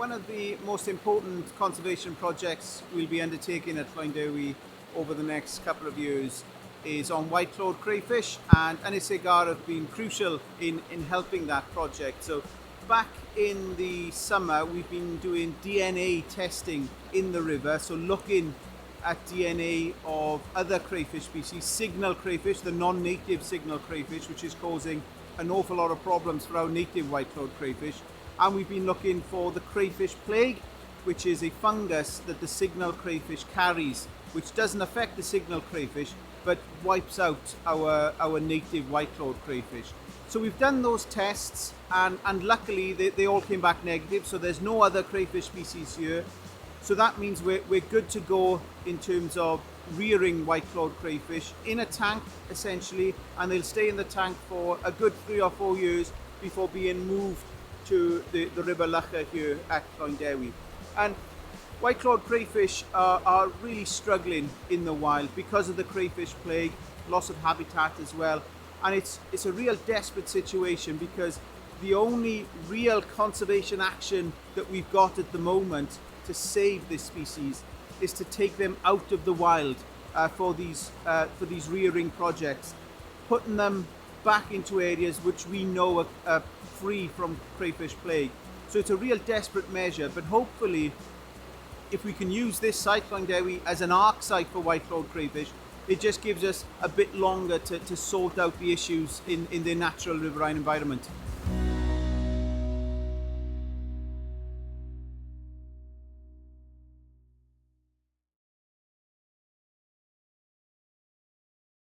One of the most important conservation projects we'll be undertaking at Llwyn Dewi over the next couple of years is on white-clawed crayfish, and Ynni have been crucial in helping that project. So back in the summer we've been doing DNA testing in the river, so looking at DNA of other crayfish species, signal crayfish, the non-native signal crayfish, which is causing an awful lot of problems for our native white-clawed crayfish. And we've been looking for the crayfish plague, which is a fungus that the signal crayfish carries, which doesn't affect the signal crayfish but wipes out our native white-clawed crayfish. So we've done those tests, and luckily they all came back negative, so there's no other crayfish species here. So that means we're good to go in terms of rearing white-clawed crayfish in a tank essentially, and they'll stay in the tank for a good 3 or 4 years before being moved to the River Lycha here at Llwyn Dewi. And white-clawed crayfish are really struggling in the wild because of the crayfish plague, loss of habitat as well. And it's a real desperate situation, because the only real conservation action that we've got at the moment to save this species is to take them out of the wild for these rearing projects, putting them back into areas which we know are free from crayfish plague. So it's a real desperate measure, but hopefully if we can use this site, Llwyn Dewi, as an arc site for white-clawed crayfish, it just gives us a bit longer to sort out the issues in the natural riverine environment.